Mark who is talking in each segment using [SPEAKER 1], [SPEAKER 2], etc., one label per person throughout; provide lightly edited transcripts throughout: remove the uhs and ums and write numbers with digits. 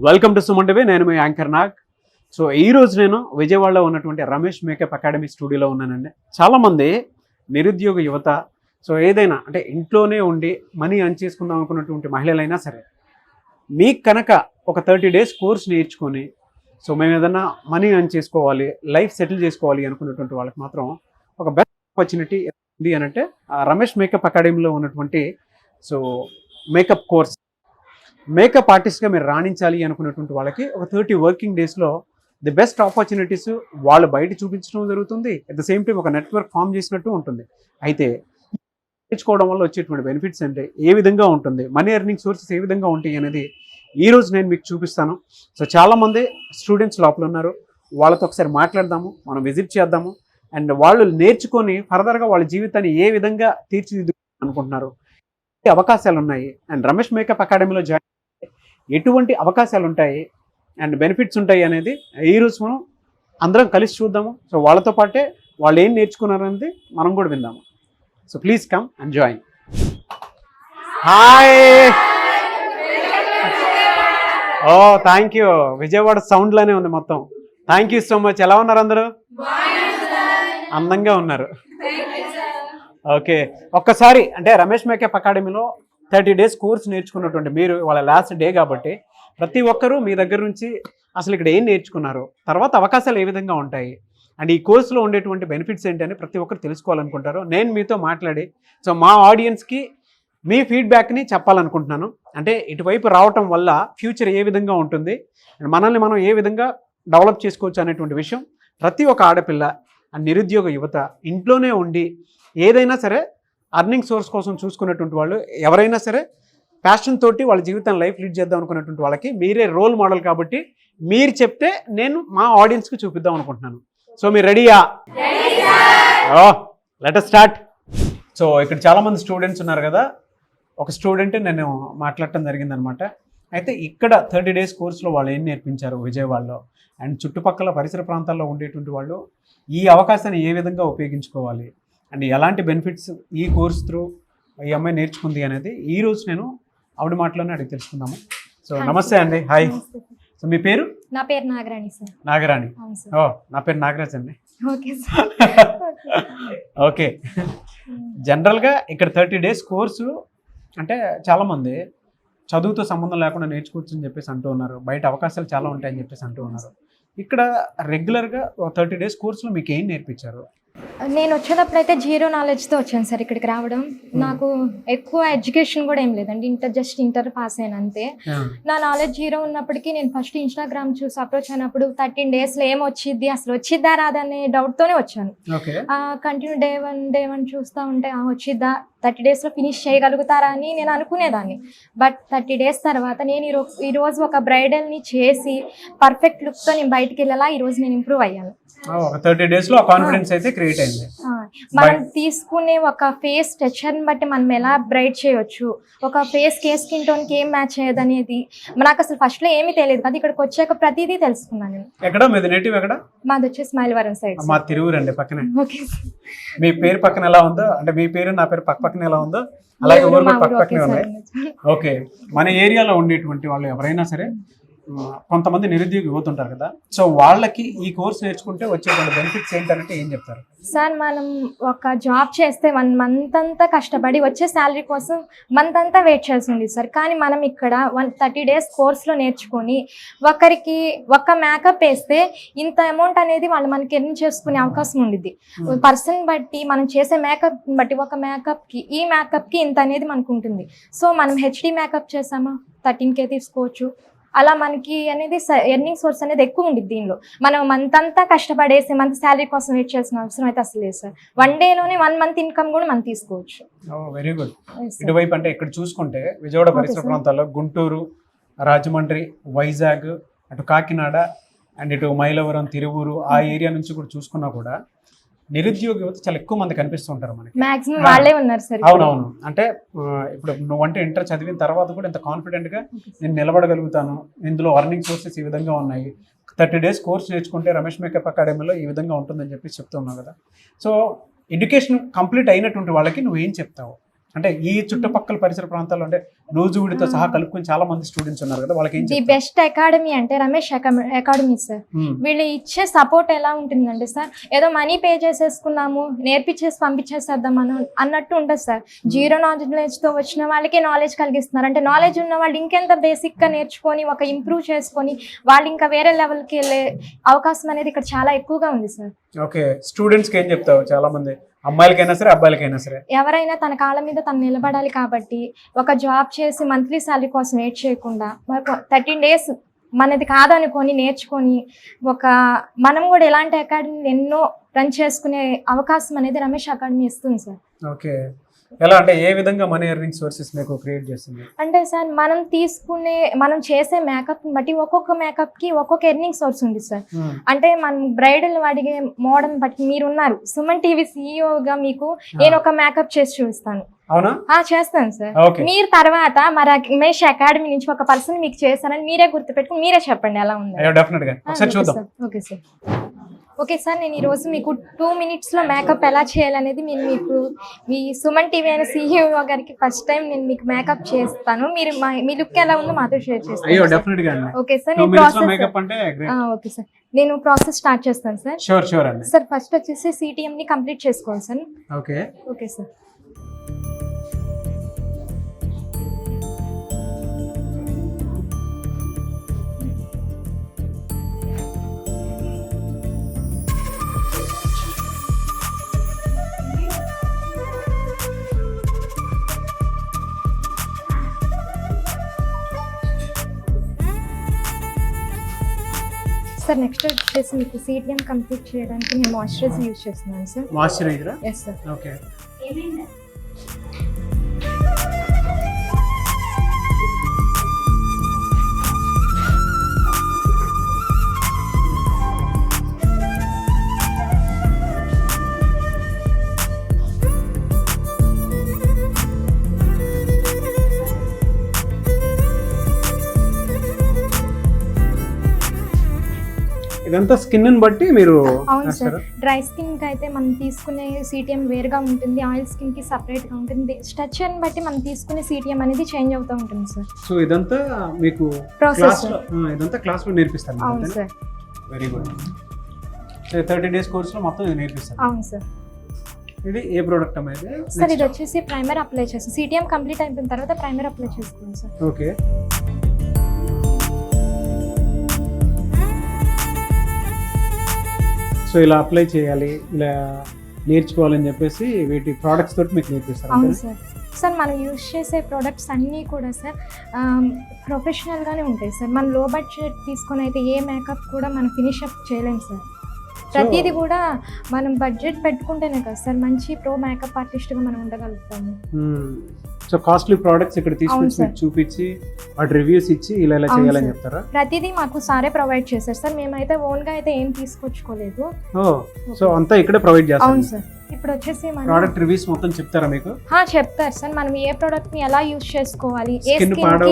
[SPEAKER 1] Welcome to Suman TV. నేను మీ anchor Nag. So ఈరోజు నేను విజయవాడలో ఉన్నటువంటి రమేష్ మేకప్ అకాడమీ స్టూడియోలో ఉన్నానండి. చాలామంది నిరుద్యోగ యువత, సో ఏదైనా అంటే ఇంట్లోనే ఉండి మనీ అర్న్ చేసుకుందాం అనుకున్నటువంటి మహిళలైనా సరే, మీకు కనుక ఒక 30 days కోర్స్ నేర్చుకొని సో మేము ఏదైనా మనీ అర్న్ చేసుకోవాలి, లైఫ్ సెటిల్ చేసుకోవాలి అనుకున్నటువంటి వాళ్ళకి మాత్రం ఒక బెస్ట్ ఆపర్చునిటీ ఉంది అని అంటే రమేష్ మేకప్ అకాడమీలో ఉన్నటువంటి సో మేకప్ కోర్స్. మేకప్ ఆర్టిస్ట్గా మీరు రాణించాలి అనుకున్నటువంటి వాళ్ళకి ఒక 30 working daysలో ది బెస్ట్ ఆపర్చునిటీస్ వాళ్ళు బయట చూపించడం జరుగుతుంది. అట్ ద సేమ్ టైం ఒక నెట్వర్క్ ఫామ్ చేసినట్టు ఉంటుంది. అయితే నేర్చుకోవడం వల్ల వచ్చేటువంటి బెనిఫిట్స్ అంటే ఏ విధంగా ఉంటుంది, మనీ ఎర్నింగ్ సోర్సెస్ ఏ విధంగా ఉంటాయి అనేది ఈరోజు నేను మీకు చూపిస్తాను. సో చాలామంది స్టూడెంట్స్ లోపల ఉన్నారు, వాళ్ళతో ఒకసారి మాట్లాడదాము, మనం విజిట్ చేద్దాము. అండ్ వాళ్ళు నేర్చుకొని ఫర్దర్గా వాళ్ళ జీవితాన్ని ఏ విధంగా తీర్చిదిద్దుకుంటున్నారు, అవకాశాలు ఉన్నాయి, అండ్ రమేష్ మేకప్ అకాడమీలో జాయిన్ ఎటువంటి అవకాశాలు ఉంటాయి అండ్ బెనిఫిట్స్ ఉంటాయి అనేది ఈరోజు మనం అందరం కలిసి చూద్దాము. సో వాళ్ళతో పాటే వాళ్ళు ఏం నేర్చుకున్నారు అనేది మనం కూడా విందాము. So please come and join. Hi. Oh thank you. Vijayawada సౌండ్లోనే ఉంది మొత్తం. Thank you so much. ఎలా ఉన్నారు అందరూ? అందంగా ఉన్నారు. ఓకే, ఒక్కసారి అంటే రమేష్ మేకప్ అకాడమీలో 30 days కోర్స్ నేర్చుకున్నటువంటి మీరు వాళ్ళ లాస్ట్ డే కాబట్టి ప్రతి ఒక్కరూ మీ దగ్గర నుంచి అసలు ఇక్కడ ఏం నేర్చుకున్నారు, తర్వాత అవకాశాలు ఏ విధంగా ఉంటాయి, అండ్ ఈ కోర్సులో ఉండేటువంటి బెనిఫిట్స్ ఏంటని ప్రతి ఒక్కరు తెలుసుకోవాలనుకుంటారు. నేను మీతో మాట్లాడి సో మా ఆడియన్స్కి మీ ఫీడ్బ్యాక్ని చెప్పాలనుకుంటున్నాను. అంటే ఇటువైపు రావటం వల్ల ఫ్యూచర్ ఏ విధంగా ఉంటుంది అండ్ మనల్ని మనం ఏ విధంగా డెవలప్ చేసుకోవచ్చు అనేటువంటి విషయం ప్రతి ఒక్క ఆడపిల్ల అండ్ నిరుద్యోగ యువత ఇంట్లోనే ఉండి ఏదైనా సరే అర్నింగ్ సోర్స్ కోసం చూసుకున్నటువంటి వాళ్ళు ఎవరైనా సరే ప్యాషన్ తోటి వాళ్ళ జీవితాన్ని లైఫ్ లీడ్ చేద్దాం అనుకున్నటువంటి వాళ్ళకి మీరే రోల్ మోడల్ కాబట్టి మీరు చెప్తే నేను మా ఆడియన్స్కి చూపిద్దాం అనుకుంటున్నాను. సో మీరు రెడీయా? Let us start. సో ఇక్కడ చాలామంది స్టూడెంట్స్ ఉన్నారు కదా, ఒక స్టూడెంట్ నేను మాట్లాడటం జరిగిందనమాట. అయితే ఇక్కడ 30 days కోర్సులో వాళ్ళు ఏం నేర్పించారు విజయవాడలో అండ్ చుట్టుపక్కల పరిసర ప్రాంతాల్లో ఉండేటువంటి వాళ్ళు ఈ అవకాశాన్ని ఏ విధంగా ఉపయోగించుకోవాలి అండ్ ఎలాంటి బెనిఫిట్స్ ఈ కోర్స్ త్రూ ఈ అమ్మాయి నేర్చుకుంది అనేది ఈరోజు నేను ఆవిడ మాటలోనే అడిగి తెలుసుకుందాము. సో నమస్తే అండి. హాయ్. సో మీ పేరు?
[SPEAKER 2] నా పేరు నాగరాణి సార్.
[SPEAKER 1] నాగరాణి. ఓ నా పేరు నాగరాజ్ అండి.
[SPEAKER 2] Okay sir.
[SPEAKER 1] ఓకే, జనరల్గా ఇక్కడ 30 days కోర్సు అంటే చాలామంది చదువుతో సంబంధం లేకుండా నేర్చుకోవచ్చు అని చెప్పేసి అంటూ ఉన్నారు, బయట అవకాశాలు చాలా ఉంటాయని చెప్పేసి అంటూ ఉన్నారు. ఇక్కడ రెగ్యులర్గా 30 days కోర్సులో మీకు ఏం నేర్పించారు?
[SPEAKER 2] నేను వచ్చేటప్పుడు అయితే 0 knowledgeతో వచ్చాను సార్ ఇక్కడికి రావడం. నాకు ఎక్కువ ఎడ్యుకేషన్ కూడా ఏం లేదండి, జస్ట్ ఇంటర్ పాస్ అయిన అంతే. నా నాలెడ్జ్ 0 ఉన్నప్పటికీ నేను ఫస్ట్ ఇన్స్టాగ్రామ్ చూసి అప్రోచ్ అయినప్పుడు 13 daysలో ఏం వచ్చిద్ది, అసలు వచ్చిద్దా రాదా అనే డౌట్తోనే వచ్చాను. కంటిన్యూ డే వన్ చూస్తూ ఉంటే వచ్చిద్దా, 30 daysలో ఫినిష్ చేయగలుగుతారా అని నేను అనుకునేదాన్ని. బట్ 30 days తర్వాత నేను ఈరోజు ఒక బ్రైడల్ని చేసి పర్ఫెక్ట్ లుక్తో నేను బయటికి వెళ్ళాలా, ఈరోజు నేను ఇంప్రూవ్ అయ్యాను.
[SPEAKER 1] 30 daysలో కాన్ఫిడెన్స్ అయితే క్రియేట్ అయింది.
[SPEAKER 2] మనం తీసుకునే ఒక ఫేస్ టెక్స్చర్ని బట్టి మనం ఎలా బ్రైట్ చేయొచ్చు, ఒక ఫేస్ స్కిన్ టోన్కి ఏం మ్యాచ్ అయ్యేది అనేది నాకు అసలు ఫస్ట్లో ఏమీ తెలియదు కదా, ఇక్కడికి వచ్చాక ప్రతిదీ తెలుసుకున్నాను.
[SPEAKER 1] ఎక్కడ మీది నేటివ్? ఎక్కడ?
[SPEAKER 2] మాది వచ్చేసి మైలవరం సైడ్.
[SPEAKER 1] మా తిరువురు అండి పక్కనే.
[SPEAKER 2] ఓకే.
[SPEAKER 1] మీ పేరు పక్కన ఎలా ఉందో అంటే మీ పేరు నా పేరు పక్కన ఎలా ఉందో అలాగే ఊరు పక్కనే ఉన్నాయి. ఓకే, మన ఏరియాలో ఉండేటువంటి వాళ్ళు ఎవరైనా సరే కొంతమంది నిరుద్యోగి యువతుంటారు కదా, సో వాళ్ళకి ఈ కోర్స్ నేర్చుకుంటే వచ్చేటువంటి బెనిఫిట్స్ ఏంటంటే ఏం చెప్తారు?
[SPEAKER 2] సార్ మనం ఒక జాబ్ చేస్తే 1 month అంతా కష్టపడి వచ్చే శాలరీ కోసం మంత్ అంతా వెయిట్ చేయాల్సి ఉంది సార్. కానీ మనం ఇక్కడ 30 days కోర్స్లో నేర్చుకొని ఒకరికి ఒక మేకప్ వేస్తే ఇంత అమౌంట్ అనేది వాళ్ళు మనకి ఎర్న్ చేసుకునే అవకాశం ఉండిద్ది. పర్సన్ బట్టి మనం చేసే మేకప్ బట్టి ఒక మేకప్కి ఈ మేకప్కి ఇంత అనేది మనకు ఉంటుంది. సో మనం హెచ్డి మేకప్ చేసామా 13K తీసుకోవచ్చు. అలా మనకి అనేది ఎర్నింగ్ సోర్స్ అనేది ఎక్కువ ఉంది దీనిలో. మనం మంత్ అంతా కష్టపడేసి మంత్ శాలరీ కోసం వెయిట్ చేయాల్సిన అవసరం అయితే అసలు లేదు సార్. 1 dayలోనే 1 month ఇన్కమ్ కూడా మనం తీసుకోవచ్చు.
[SPEAKER 1] Very good. ఇటువైపు అంటే ఇక్కడ చూసుకుంటే విజయవాడ పరిసర ప్రాంతాల్లో గుంటూరు, రాజమండ్రి, వైజాగ్, అటు కాకినాడ అండ్ ఇటు మైలవరం, తిరువూరు ఆ ఏరియా నుంచి కూడా చూసుకున్నా కూడా నిరుద్యోగ యువత చాలా ఎక్కువ మంది కనిపిస్తుంటారు మనకి.
[SPEAKER 2] మాక్సిమం వాళ్ళే ఉన్నారు సార్.
[SPEAKER 1] అవునవును. అంటే ఇప్పుడు నువ్వంటే ఇంటర్ చదివిన తర్వాత కూడా ఇంత కాన్ఫిడెంట్గా నేను నిలబడగలుగుతాను, ఇందులో అర్నింగ్ సోర్సెస్ ఈ విధంగా ఉన్నాయి, 30 days కోర్స్ నేర్చుకుంటే రమేష్ మేకప్ అకాడమీలో ఈ విధంగా ఉంటుందని చెప్పి చెప్తున్నావు కదా. సో ఎడ్యుకేషన్ కంప్లీట్ అయినటువంటి వాళ్ళకి నువ్వు ఏం చెప్తావు? అంటే ఈ చుట్టుపక్కల పరిసర ప్రాంతాల్లో అంటే నూజివీడుతో సహా కలుపుకొని చాలా మంది స్టూడెంట్స్ ఉన్నారు కదా, వాళ్ళకి ఏం
[SPEAKER 2] ది బెస్ట్ అకాడమీ అంటే రమేష్ అకాడమీ సార్. వీళ్ళు ఇచ్చే సపోర్ట్ ఎలా ఉంటుందంటే సార్, ఏదో మనీ పే చేసేసుకున్నాము నేర్పించేసి పంపించేసేద్దాం అన్నట్టు ఉంటుంది సార్. జీరో నాలెడ్జ్ తో వచ్చిన వాళ్ళకి నాలెడ్జ్ కలిగిస్తున్నారు. అంటే నాలెడ్జ్ ఉన్న వాళ్ళు ఇంకెంత బేసిక్ గా నేర్చుకొని ఒక ఇంప్రూవ్ చేసుకొని వాళ్ళు ఇంకా వేరే లెవెల్కి వెళ్ళే అవకాశం అనేది ఇక్కడ చాలా ఎక్కువగా ఉంది సార్.
[SPEAKER 1] ఓకే, స్టూడెంట్స్ కి ఏం చెప్తావు? చాలా మంది అమ్మాయిలకైనా సరే అబ్బాయిలకైనా సరే
[SPEAKER 2] ఎవరైనా తన కాళ్ళ మీద తను నిలబడాలి కాబట్టి ఒక జాబ్ చేసి మంత్లీ శాలరీ కోసం వెయిట్ చేయకుండా 13 days మనది కాదనుకొని నేర్చుకొని మనం కూడా ఎలాంటి అకాడమీలు ఎన్నో రన్ చేసుకునే అవకాశం అనేది రమేష్ అకాడమీ ఇస్తుంది సార్.
[SPEAKER 1] ఓకే, ఎలా అంటే ఏ విధంగా మనీ ఎర్నింగ్ సోర్సెస్ మీకు క్రియేట్ చేస్తుంది?
[SPEAKER 2] అంటే సార్ మనం చేసే మేకప్ బట్టి ఒక్కొక్క మేకప్ కి ఒక్కొక్క ఎర్నింగ్ సోర్స్ ఉంది సార్. అంటే మనం బ్రైడల్ అడిగే మోడల్ బట్టి మీరున్నారు సుమన్ టీవీ CEO గా మీకు నేను ఒక మేకప్ చేసి చూపిస్తాను.
[SPEAKER 1] అవునా?
[SPEAKER 2] చేస్తాను సార్. మీరు తర్వాత మరి రమేష్ అకాడమీ నుంచి ఒక పర్సన్ మీకు చేస్తానని మీరే గుర్తుపెట్టుకుని మీరే చెప్పండి ఎలా ఉంది. Okay sir. ఓకే సార్, నేను ఈరోజు మీకు 2 minutes లో మేకప్ ఎలా చేయాలనేది నేను మీకు మీ సుమన్ టీవీ అయిన CEO గారికి ఫస్ట్ టైం నేను మీకు మేకప్ చేస్తాను. మీరు మీ లుక్ ఎలా ఉందో మాతో షేర్ చేస్తాను. ఓకే సార్, ఓకే సార్, నేను ప్రాసెస్ స్టార్ట్ చేస్తాను సార్. సార్ ఫస్ట్ వచ్చేసి CTM ని కంప్లీట్ చేసుకోవాలి sir. Okay sir. Sir next వచ్చేసి మీకు CTM కంప్లీట్ చేయడానికి నేను మాయిశ్చరైజర్ యూజ్ చేస్తున్నాను sir.
[SPEAKER 1] Moisturiser?
[SPEAKER 2] Yes sir.
[SPEAKER 1] Okay. ఇదంతా స్కిన్ ని బట్టి మీరు?
[SPEAKER 2] అవును సార్, డ్రై స్కిన్ కి అయితే మనం తీసుకునే CTM వేరుగా ఉంటుంది, ఆయిల్ స్కిన్ కి సెపరేట్ గా ఉంటుంది. స్ట్రక్చర్ ని బట్టి మనం తీసుకునే CTM అనేది చేంజ్ అవుతూ ఉంటుంది సార్.
[SPEAKER 1] సో ఇదంతా మీకు క్లాస్ లో నేర్పిస్తారు?
[SPEAKER 2] అవును sir.
[SPEAKER 1] Very good. So 30 days course లో మొత్తం నేర్పిస్తారు?
[SPEAKER 2] అవును సార్.
[SPEAKER 1] ఇది ఏ ప్రోడక్ట్ అమ్మేది
[SPEAKER 2] సార్? ఇది వచ్చేసి ప్రైమర్ అప్లై చేస్తాం. CTM కంప్లీట్ అయిపోయిన తర్వాత ప్రైమర్ అప్లై చేసుకోండి సార్.
[SPEAKER 1] ఓకే. సో ఇలా అప్లై చేయాలి, ఇలా నేర్చుకోవాలని చెప్పేసి వీటి ప్రోడక్ట్స్ తోటి మీకు నేర్పిస్తారు?
[SPEAKER 2] అవును సార్. సార్ మనం యూజ్ చేసే ప్రోడక్ట్స్ అన్నీ కూడా సార్ ప్రొఫెషనల్గానే ఉంటాయి సార్. మనం లో బడ్జెట్ తీసుకొని అయితే ఏ మేకప్ కూడా మనం ఫినిష్ అప్ చేయలేము సార్. ప్రతిదీ కూడా మనం బడ్జెట్ పెట్టుకుంటేనే కదా సార్ మంచి ప్రో మేకప్ ఆర్టిస్ట్గా మనం ఉండగలుగుతాము.
[SPEAKER 1] సో కాస్ట్లీ ప్రోడక్ట్స్ ఇక్కడ తీసుకొచ్చి చూపించి వాటి రివ్యూస్ ఇచ్చి ఇలా చేయాలని చెప్తారా?
[SPEAKER 2] ప్రతిదీ మాకు సారే ప్రొవైడ్ చేశారు సార్. మేమైతే ఓన్గా అయితే ఏం తీసుకొచ్చుకోలేదు.
[SPEAKER 1] సో అంతా ఇక్కడే ప్రొవైడ్ చేస్తారు?
[SPEAKER 2] అవును సార్. ఇప్పుడు వచ్చేసి
[SPEAKER 1] ప్రోడక్ట్ రివ్యూస్ మొత్తం చెప్తారా మీకు?
[SPEAKER 2] చెప్తారు సార్. మనం ఏ ప్రోడక్ట్ ని ఎలా యూజ్ చేసుకోవాలి, ఏ స్కిన్ కి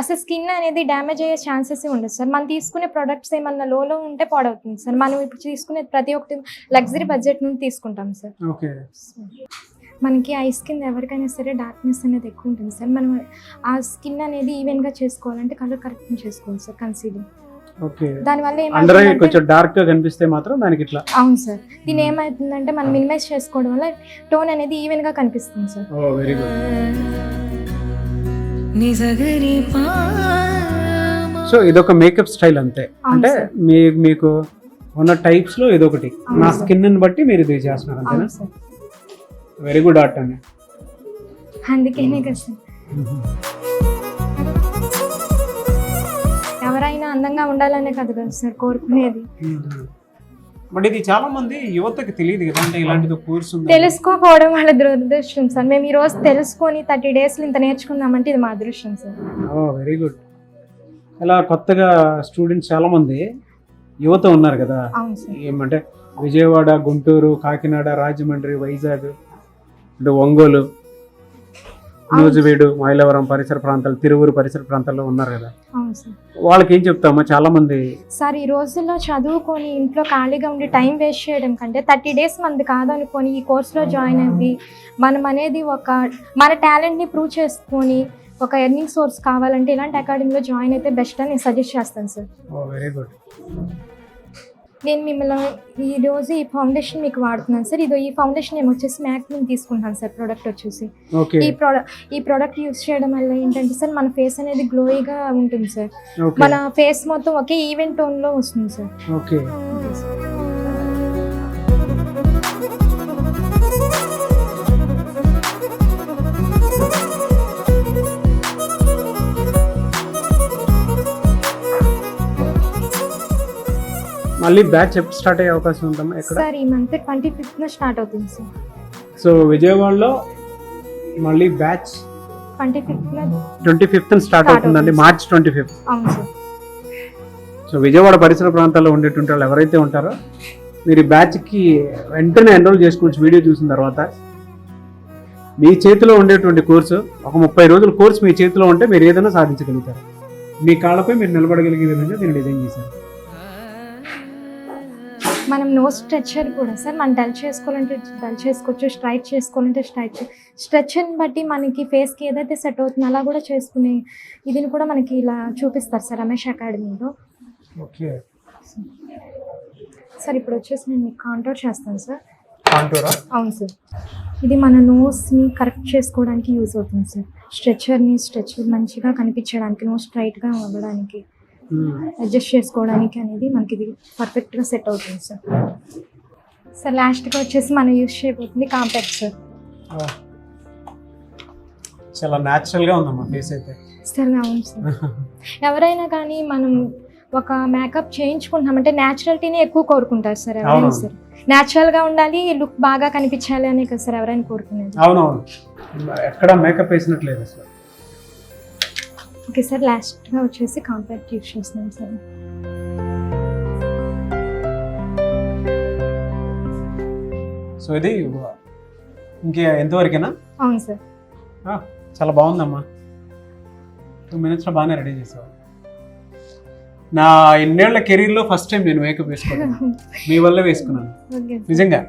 [SPEAKER 2] అసలు స్కిన్ అనేది డ్యామేజ్ అయ్యే ఛాన్సెస్ ఉండదు సార్. మనం తీసుకునే ప్రొడక్ట్స్ ఏమన్నా లోలో ఉంటే పాడవుతుంది సార్. మనం ఇప్పుడు తీసుకునే ప్రతి ఒక్కటి లగ్జరీ బడ్జెట్ నుండి తీసుకుంటాం సార్.
[SPEAKER 1] ఓకే.
[SPEAKER 2] మనకి ఐ స్కిన్ ఎవరికైనా సరే డార్క్నెస్ అనేది ఎక్కువ ఉంటుంది సార్. మనం ఆ స్కిన్ అనేది ఈవెన్గా చేసుకోవాలంటే కలర్ కరెక్షన్ చేసుకోవాలి సార్ కన్సీలింగ్.
[SPEAKER 1] దానివల్ల కొంచెం డార్క్ గా కనిపిస్తే మాత్రం దానికి ఇట్లా?
[SPEAKER 2] అవును సార్. దీని ఏమైతుందంటే మనం మినిమైజ్ చేసుకోవడం వల్ల టోన్ అనేది ఈవెన్ గా కనిపిస్తుంది సార్.
[SPEAKER 1] ఓ వెరీ గుడ్. సో ఇదొక మేకప్ స్టైల్ అంతే? అంటే మీకు ఉన్న టైప్స్ లో ఇదొకటి, నా స్కిన్ ని బట్టి మీరు ఇది చేస్తున్నారు అంతేనా? వెరీ గుడ్ ఆర్ట్ అండి.
[SPEAKER 2] అందుకేనే కదా సార్ ఎవరైనా అందంగా ఉండాలనే కదా సార్ కోరుకునేది.
[SPEAKER 1] బట్ ఇది చాలా మంది యువతకి తెలియదు కదా, అంటే ఇలాంటిది కోర్స్ ఉంది
[SPEAKER 2] తెలుసుకోకపోవడం వాళ్ళ దురదృష్టం సార్. మేము ఈ రోజు తెలుసుకొని 30 days ఇంత నేర్చుకున్నామంటే ఇది మా అదృష్టం సార్.
[SPEAKER 1] ఓ వెరీ గుడ్. ఇలా కొత్తగా స్టూడెంట్స్ చాలా మంది యువత ఉన్నారు కదా, ఏమంటే విజయవాడ, గుంటూరు, కాకినాడ, రాజమండ్రి, వైజాగ్, అంటే ఒంగోలు నూజివీడు, మైలవరం పరిసర ప్రాంతాలు, తిరువురు పరిసర ప్రాంతాల్లో ఉన్నారు కదా,
[SPEAKER 2] అవును సార్.
[SPEAKER 1] వాళ్ళకి ఏం చెప్తామో చాలా మంది
[SPEAKER 2] సార్ ఈ రోజుల్లో చదువుకొని ఇంట్లో ఖాళీగా ఉండి టైం వేస్ట్ చేయడం కంటే 30 days మంది కాదనుకొని ఈ కోర్సులో జాయిన్ అయ్యి మనం అనేది మన టాలెంట్ని ప్రూవ్ చేసుకొని ఒక ఎర్నింగ్ సోర్స్ కావాలంటే ఇలాంటి అకాడమీలో జాయిన్ అయితే బెస్ట్ అని నేను సజెస్ట్ చేస్తాను సార్.
[SPEAKER 1] Very good.
[SPEAKER 2] నేను మిమ్మల్ని ఈరోజు ఈ ఫౌండేషన్ మీకు వాడుతున్నాను సార్. ఈ ఫౌండేషన్ ఏమో వచ్చేసి మ్యాక్ నుంచి తీసుకుంటాను సార్. ప్రోడక్ట్ వచ్చేసి ఈ ప్రోడక్ట్ యూస్ చేయడం వల్ల ఏంటంటే సార్ మన ఫేస్ అనేది గ్లోయిగా ఉంటుంది సార్. మన ఫేస్ మొత్తం ఒకే ఈవెంట్ టోన్లో వస్తుంది సార్.
[SPEAKER 1] ఓకే. మళ్ళీ బ్యాచ్ ఎప్పుడు స్టార్ట్ అయ్యే అవకాశం ఉంటుందా ఎక్కడ?
[SPEAKER 2] సార్ ఈ మంత్ 25th స్టార్ట్ అవుతుంది సార్.
[SPEAKER 1] సో విజయవాడలో మళ్ళీ బ్యాచ్ 25th స్టార్ట్ అవుతుందండి, మార్చ్ 25th.
[SPEAKER 2] అవును సార్.
[SPEAKER 1] సో విజయవాడ పరిసర ప్రాంతాల్లో ఉండేటువంటి వాళ్ళు ఎవరైతే ఉంటారో మీరు ఈ బ్యాచ్కి వెంటనే ఎన్రోల్ చేసుకోవచ్చు. వీడియో చూసిన తర్వాత మీ చేతిలో ఉండేటువంటి కోర్సు, ఒక 30 రోజుల కోర్సు మీ చేతిలో ఉంటే మీరు ఏదైనా సాధించగలుగుతారు. మీ కాళ్ళపై మీరు నిలబడగలిగే విధంగా దీన్ని డిజైన్ చేశారు.
[SPEAKER 2] మనం నోస్ స్ట్రెచ్చర్ కూడా సార్ మనం డల్ చేసుకోవాలంటే డల్ చేసుకోవచ్చు, స్ట్రైట్ చేసుకోవాలంటే స్ట్రెచ్చర్ని బట్టి మనకి ఫేస్కి ఏదైతే సెట్ అవుతుందో అలా కూడా చేసుకునే ఇదిని కూడా మనకి ఇలా చూపిస్తారు సార్ రమేష్ అకాడమీలో.
[SPEAKER 1] ఓకే
[SPEAKER 2] సార్ ఇప్పుడు వచ్చేసి నేను మీకు కాంటోర్ చేస్తాను సార్.
[SPEAKER 1] కాంటోరా?
[SPEAKER 2] అవును సార్. ఇది మన నోస్ని కరెక్ట్ చేసుకోవడానికి యూజ్ అవుతుంది సార్. స్ట్రెచ్చర్ మంచిగా కనిపించడానికి, నోస్ స్ట్రైట్గా అవ్వడానికి, అడ్జస్ట్ చేసుకోవడానికి అనేది మనకి ఇది పర్ఫెక్ట్గా సెట్ అవుతుంది సార్. సార్ లాస్ట్గా వచ్చేసి మనం యూజ్ చేయబోతుంది కాంపాక్ట్ సార్.
[SPEAKER 1] చాలా న్యాచురల్గా ఉందమ్మా ఫేస్ అయితే.
[SPEAKER 2] సార్ అవును సార్. ఎవరైనా కానీ మనం ఒక మేకప్ చేయించుకుంటున్నామంటే న్యాచురాలిటీని ఎక్కువ కోరుకుంటారు సార్ ఎవరైనా సార్. న్యాచురల్గా ఉండాలి, లుక్ బాగా కనిపించాలి అనే కదా సార్ ఎవరైనా కోరుకునేది.
[SPEAKER 1] అవునవును, ఎక్కడ మేకప్ వేసినట్లేదు అసలు.
[SPEAKER 2] ఓకే సార్, లాస్ట్గా వచ్చేసి కాంపాక్ట్ యూజ్ చేస్తున్నాం సార్.
[SPEAKER 1] సో ఇది ఇంకే ఎంతవరకేనా?
[SPEAKER 2] అవును సార్.
[SPEAKER 1] చాలా బాగుందమ్మా, 2 minutesలో బాగానే రెడీ చేసావు. నా ఇన్నేళ్ల కెరీర్లో ఫస్ట్ టైం నేను మేకప్ వేసుకున్నాను, మీ వల్ల వేసుకున్నాను నిజంగా.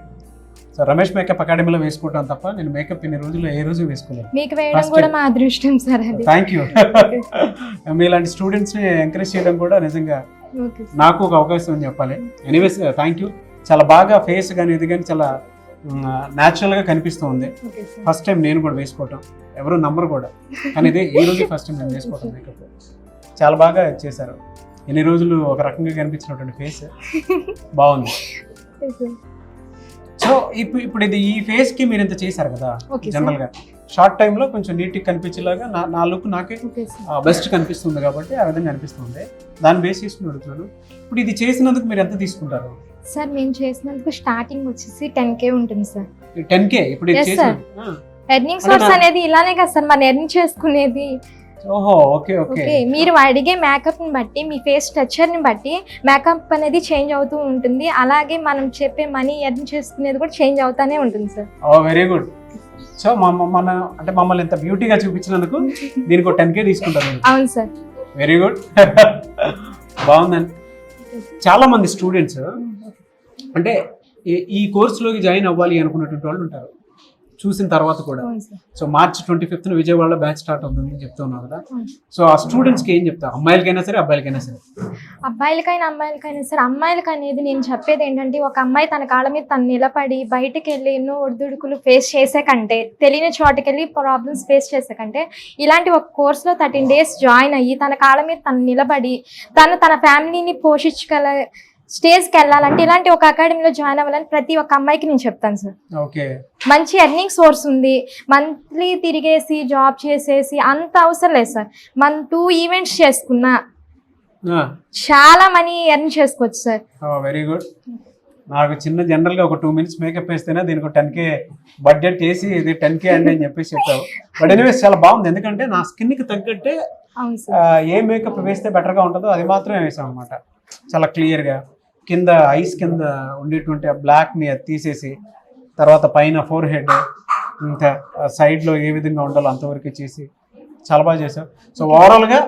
[SPEAKER 1] సో రమేష్ మేకప్ అకాడమీలో వేసుకుంటాను తప్ప నేను మేకప్ ఇన్ని రోజుల్లో ఏ రోజు వేసుకోలేదు.
[SPEAKER 2] మీకు వేయడం కూడా మా అదృష్టం సార్.
[SPEAKER 1] Thank you. మీలాంటి స్టూడెంట్స్ని ఎంకరేజ్ చేయడం కూడా నిజంగా నాకు ఒక అవకాశం అని చెప్పాలి. Anyways thank you. చాలా బాగా ఫేస్ కానీ ఇది కానీ చాలా న్యాచురల్గా కనిపిస్తుంది. ఫస్ట్ టైం నేను కూడా వేసుకోవటం, ఎవరు నమ్మరు కూడా, కానీ ఇదే ఈ రోజు ఫస్ట్ టైం నేను వేసుకోవటం మేకప్. చాలా బాగా చేశారు. ఎన్ని రోజులు ఒక రకంగా కనిపించినటువంటి ఫేస్ బాగుంది. సో ఇప్పుడు ఇది ఈ ఫేస్ కి మీరు ఇంత చేశారు కదా, జనరల్ గా షార్ట్ టైమ్ లో కొంచెం నీట్ గా కనిపించేలాగా నా లుక్ నాకే బెస్ట్ కనిపిస్తుంది కాబట్టి ఆ విధంగా అనిపిస్తుంది. దాన్ని బేస్ చేసుకుని అడుగుతున్నాను, ఇప్పుడు ఇది చేసినందుకు మీరు ఎంత తీసుకుంటారు?
[SPEAKER 2] సార్ మేము చేసినందుకు స్టార్టింగ్ వచ్చేసి 10K ఉంటుంది సార్.
[SPEAKER 1] 10K ఇప్పుడు
[SPEAKER 2] ఎర్నింగ్ సోర్స్ అనేది ఇలానే కదా సార్ మనం ఎర్న్ చేసుకునేది.
[SPEAKER 1] ఓహో, ఓకే ఓకే.
[SPEAKER 2] మీరు అడిగే మేకప్ ని బట్టి, మీ ఫేస్ స్ట్రక్చర్ ని బట్టి మేకప్ అనేది చేంజ్ అవుతూ ఉంటుంది. అలాగే మనం చెప్పే మనీ ఎర్న్ చేసుకునేది కూడా చేంజ్ అవుతానే ఉంటుంది సార్.
[SPEAKER 1] ఓ వెరీ గుడ్. సో అంటే మమ్మల్ని ఎంత బ్యూటీగా చూపించినందుకు దీనికి 10K తీసుకుంటారు?
[SPEAKER 2] అవును సార్.
[SPEAKER 1] Very good. బాగుందండి. చాలా మంది స్టూడెంట్స్ అంటే ఈ కోర్సులోకి జాయిన్ అవ్వాలి అనుకున్నటువంటి వాళ్ళు ఉంటారు చూసిన తర్వాత కూడా. సో మార్చ్ 25th విజయవాడలో బ్యాచ్ స్టార్ట్ అవుతుంది చెప్తున్నావు కదా. సో ఆ స్టూడెంట్స్కి ఏం చెప్తావు, అమ్మాయిలకైనా సరే అబ్బాయిలకైనా సరే?
[SPEAKER 2] అమ్మాయిలకైనా సరే, అమ్మాయిలకి అనేది నేను చెప్పేది ఏంటంటే, ఒక అమ్మాయి తన కాళ్ళ మీద తను నిలబడి బయటకు వెళ్ళి ఎన్నో ఒడిదుడుకులు ఫేస్ చేసే కంటే, తెలియని చోటుకి వెళ్ళి ప్రాబ్లమ్స్ ఫేస్ చేసే కంటే, ఇలాంటి ఒక కోర్సులో 13 days జాయిన్ అయ్యి తన కాళ్ళ మీద తను నిలబడి తన ఫ్యామిలీని పోషించగల స్టేజ్కి వెళ్ళాలంటే ఇలాంటి ఒక అకాడమీలో జాయిన్ అవ్వాలని ప్రతి ఒక్క అమ్మాయికి నేను చెప్తాను సార్.
[SPEAKER 1] ఓకే.
[SPEAKER 2] మంచి ఎర్నింగ్ సోర్స్ ఉంది. మంత్లీ తిరిగేసి జాబ్ చేసేసి అంత అవసరం లేదు సార్. మనం 2 ఈవెంట్స్ చేసుకున్నా చాలా మనీ ఎర్న్ చేసుకోవచ్చు సార్.
[SPEAKER 1] Very good. నాకు చిన్న జనరల్గా ఒక 2 minutes మేకప్ వేస్తేనే దీనికి 10K బడ్జెట్ వేసి ఇది 10K అండి అని చెప్పేసి చెప్పావు. బట్ ఎనీవేస్ చాలా బాగుంది, ఎందుకంటే నా స్కిన్కి తగ్గట్టే ఏ మేకప్ వేస్తే బెటర్గా ఉంటుందో అది మాత్రమే వేసాం అనమాట. చాలా క్లియర్గా కింద ఐస్ కింద ఉండేటువంటి బ్లాక్ని తీసేసి, తర్వాత పైన ఫోర్ హెడ్, ఇంకా సైడ్లో ఏ విధంగా ఉండాలో అంతవరకు చేసి చాలా బాగా చేశావు. సో ఓవరాల్గా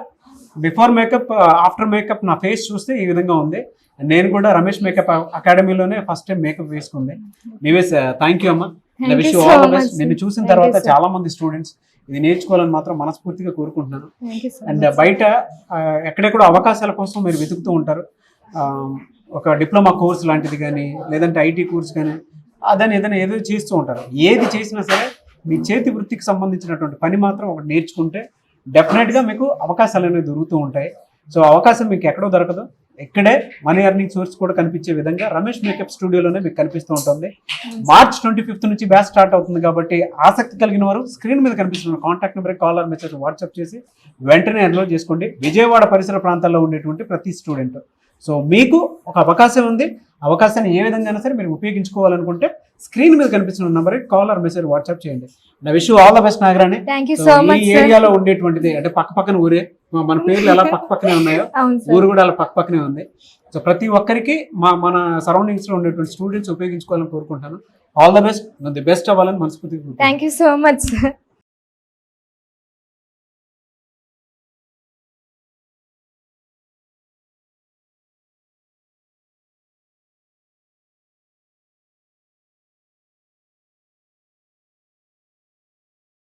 [SPEAKER 1] బిఫోర్ మేకప్ ఆఫ్టర్ మేకప్ నా ఫేస్ చూస్తే ఈ విధంగా ఉంది. నేను కూడా రమేష్ మేకప్ అకాడమీలోనే ఫస్ట్ టైం మేకప్ వేసుకుంది. నీవేస్ థ్యాంక్ యూ అమ్మా.
[SPEAKER 2] Thank
[SPEAKER 1] wish
[SPEAKER 2] you
[SPEAKER 1] you
[SPEAKER 2] so
[SPEAKER 1] all the
[SPEAKER 2] much,
[SPEAKER 1] best.
[SPEAKER 2] sir.
[SPEAKER 1] నిన్ను చూసిన
[SPEAKER 2] Thank
[SPEAKER 1] తర్వాత
[SPEAKER 2] you, sir.
[SPEAKER 1] చాలా మంది స్టూడెంట్స్ ఇది నేర్చుకోవాలని మాత్రం మనస్ఫూర్తిగా కోరుకుంటున్నాను.
[SPEAKER 2] Thank you so
[SPEAKER 1] and
[SPEAKER 2] much.
[SPEAKER 1] బయట ఎక్కడెక్కడ అవకాశాల కోసం మీరు వెతుకుతూ ఉంటారు. ఒక డిప్లొమా కోర్స్ లాంటిది కానీ లేదంటే ఐటీ కోర్స్ కానీ అదని ఏదైనా ఏదో చేస్తూ ఉంటారు. ఏది చేసినా సరే మీ చేతి వృత్తికి సంబంధించినటువంటి పని మాత్రం ఒకటి నేర్చుకుంటే డెఫినెట్గా మీకు అవకాశాలు అనేవి దొరుకుతూ ఉంటాయి. సో అవకాశం మీకు ఎక్కడో దొరకదు, ఇక్కడే మనీ ఎర్నింగ్ సోర్స్ కూడా కనిపించే విధంగా రమేష్ మేకప్ స్టూడియోలోనే మీకు కనిపిస్తూ ఉంటుంది. మార్చ్ 25th నుంచి బ్యాచ్ స్టార్ట్ అవుతుంది కాబట్టి ఆసక్తి కలిగిన వారు స్క్రీన్ మీద కనిపిస్తున్న contact number caller message WhatsApp చేసి వెంటనే ఎన్రోల్ చేసుకోండి. విజయవాడ పరిసర ప్రాంతాల్లో ఉండేటువంటి ప్రతి స్టూడెంట్. సో మీకు ఒక అవకాశం ఉంది, అవకాశాన్ని ఏ విధంగా సరే మీరు ఉపయోగించుకోవాలనుకుంటే స్క్రీన్ మీద కనిపిస్తున్న నెంబర్ కాలర్ మెసేజ్ వాట్సాప్ చేయండి. నా wish you all the best Nagarani.
[SPEAKER 2] Thank you
[SPEAKER 1] so
[SPEAKER 2] so
[SPEAKER 1] ఈ
[SPEAKER 2] much, sir.
[SPEAKER 1] ఏరియాలో ఉండేటువంటిది అంటే పక్కన ఊరే, మన పేర్లు ఎలా పక్కనే ఉన్నాయో
[SPEAKER 2] అవును sir.
[SPEAKER 1] ఊరు కూడా అలా పక్కనే ఉంది. సో ప్రతి ఒక్కరికి మన సరౌండింగ్స్ లో ఉండేటువంటి స్టూడెంట్స్ ఉపయోగించుకోవాలని కోరుకుంటాను. All the best, the best అవ్వాలని మనస్ఫూర్తిగా
[SPEAKER 2] Thank you so much, sir.